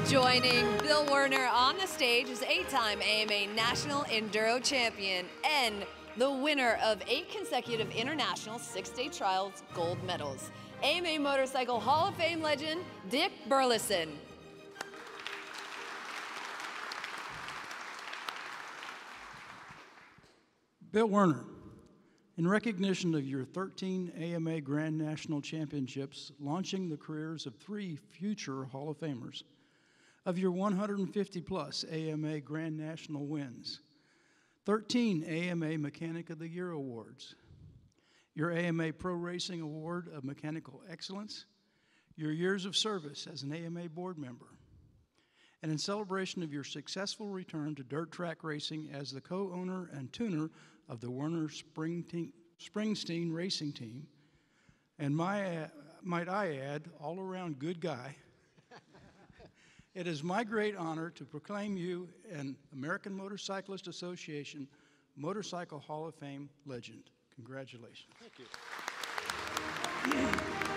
Joining Bill Werner on the stage is 8-time AMA National Enduro Champion and the winner of 8 consecutive International 6-Day Trials gold medals, AMA Motorcycle Hall of Fame legend, Dick Burleson. Bill Werner, in recognition of your 13 AMA Grand National Championships, launching the careers of 3 future Hall of Famers, of your 150-plus AMA Grand National wins, 13 AMA Mechanic of the Year awards, your AMA Pro Racing Award of Mechanical Excellence, your years of service as an AMA board member, and in celebration of your successful return to dirt track racing as the co-owner and tuner of the Werner Springsteen Racing Team, and might I add, all-around good guy, it is my great honor to proclaim you an American Motorcyclist Association Motorcycle Hall of Fame legend. Congratulations. Thank you. Yeah.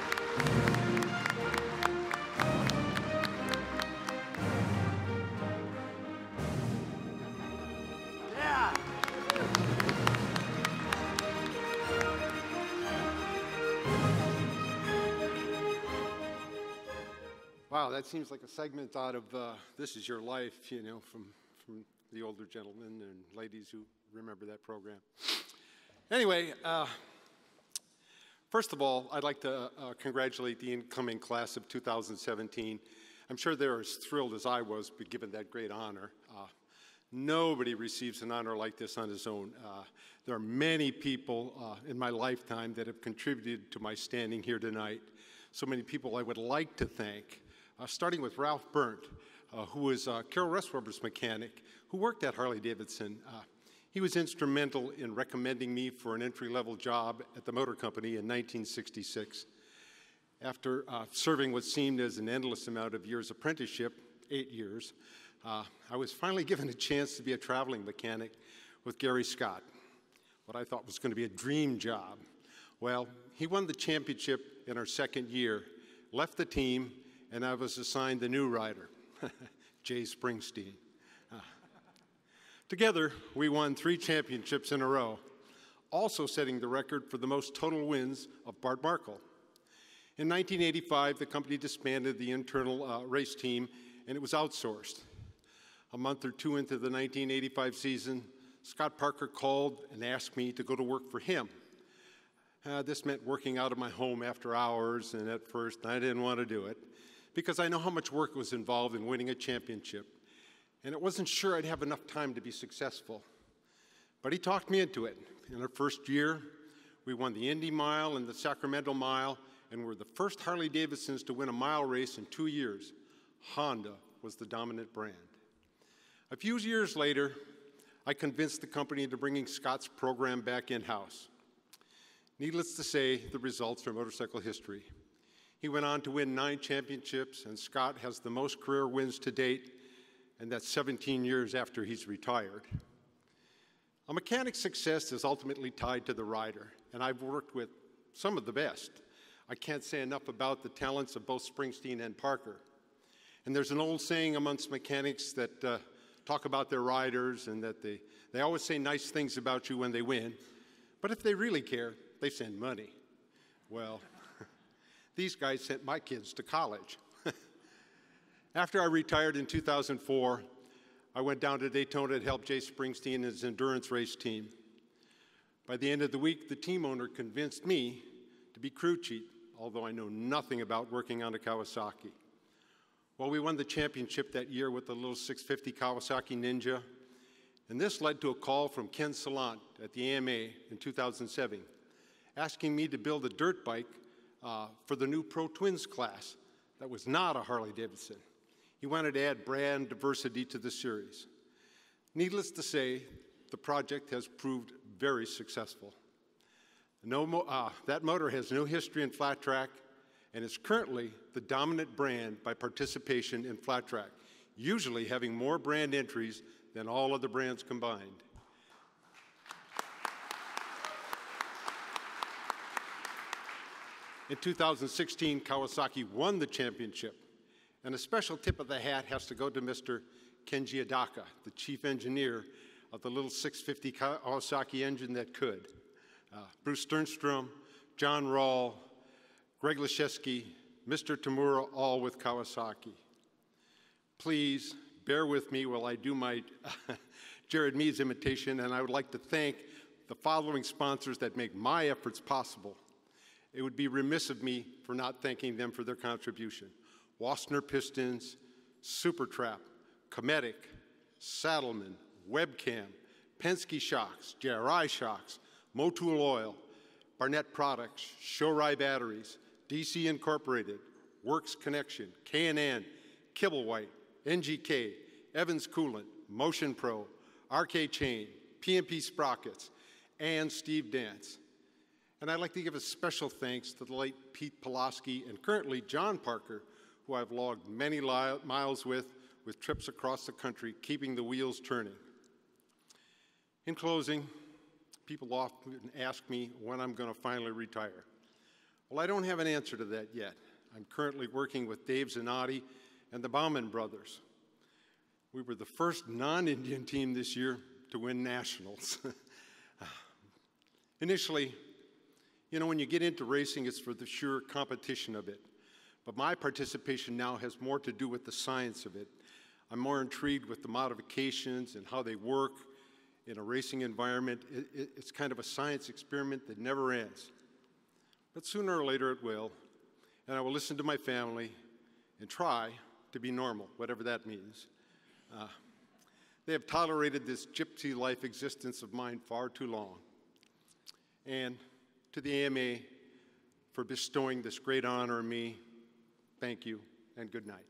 Wow, that seems like a segment out of This Is Your Life, you know, from the older gentlemen and ladies who remember that program. Anyway, first of all, I'd like to congratulate the incoming class of 2017. I'm sure they're as thrilled as I was to be given that great honor. Nobody receives an honor like this on his own. There are many people in my lifetime that have contributed to my standing here tonight. So many people I would like to thank. Starting with Ralph Burnt, who was Carol Ressweber's mechanic, who worked at Harley-Davidson. He was instrumental in recommending me for an entry-level job at the motor company in 1966. After serving what seemed as an endless amount of years apprenticeship, 8 years, I was finally given a chance to be a traveling mechanic with Gary Scott, what I thought was going to be a dream job. Well, he won the championship in our second year, left the team, and I was assigned the new rider, Jay Springsteen. Together, we won 3 championships in a row, also setting the record for the most total wins of Bart Markle. In 1985, the company disbanded the internal race team, and it was outsourced. A month or 2 into the 1985 season, Scott Parker called and asked me to go to work for him. This meant working out of my home after hours, and at first I didn't want to do it, because I know how much work was involved in winning a championship, and it wasn't sure I'd have enough time to be successful. But he talked me into it. In our first year, we won the Indy Mile and the Sacramento Mile, and were the first Harley-Davidsons to win a mile race in 2 years. Honda was the dominant brand. A few years later, I convinced the company into bringing Scott's program back in-house. Needless to say, the results are motorcycle history. He went on to win 9 championships, and Scott has the most career wins to date, and that's 17 years after he's retired. A mechanic's success is ultimately tied to the rider, and I've worked with some of the best. I can't say enough about the talents of both Springsteen and Parker. And there's an old saying amongst mechanics that talk about their riders, and that they always say nice things about you when they win, but if they really care, they send money. Well, these guys sent my kids to college. After I retired in 2004, I went down to Daytona to help Jay Springsteen and his endurance race team. By the end of the week, the team owner convinced me to be crew chief, although I know nothing about working on a Kawasaki. Well, we won the championship that year with the little 650 Kawasaki Ninja, and this led to a call from Ken Salant at the AMA in 2007, asking me to build a dirt bike for the new Pro Twins class that was not a Harley-Davidson. He wanted to add brand diversity to the series. Needless to say, the project has proved very successful. That motor has no history in flat track and is currently the dominant brand by participation in flat track, usually having more brand entries than all other brands combined. In 2016, Kawasaki won the championship, And a special tip of the hat has to go to Mr. Kenji Adaka, the chief engineer of the little 650 Kawasaki engine that could. Bruce Sternstrom, John Rawl, Greg Leszewski, Mr. Tamura, all with Kawasaki. Please bear with me while I do my Jared Mead's imitation, and I would like to thank the following sponsors that make my efforts possible. It would be remiss of me for not thanking them for their contribution. Wassner Pistons, Supertrap, Cometic, Saddleman, Webcam, Penske Shocks, JRI Shocks, Motul Oil, Barnett Products, Shorai Batteries, DC Incorporated, Works Connection, K&N, Kibblewhite, NGK, Evans Coolant, Motion Pro, RK Chain, PMP Sprockets, and Steve Dance. And I'd like to give a special thanks to the late Pete Pulaski and currently John Parker, who I've logged many miles with trips across the country, keeping the wheels turning. In closing, people often ask me when I'm going to finally retire. Well, I don't have an answer to that yet. I'm currently working with Dave Zanotti and the Bauman brothers. We were the first non-Indian team this year to win nationals. Initially, you know, when you get into racing, it's for the sheer competition of it. But my participation now has more to do with the science of it. I'm more intrigued with the modifications and how they work in a racing environment. It's kind of a science experiment that never ends. But sooner or later it will, and I will listen to my family and try to be normal, whatever that means. They have tolerated this gypsy life existence of mine far too long. And to the AMA for bestowing this great honor on me, thank you and good night.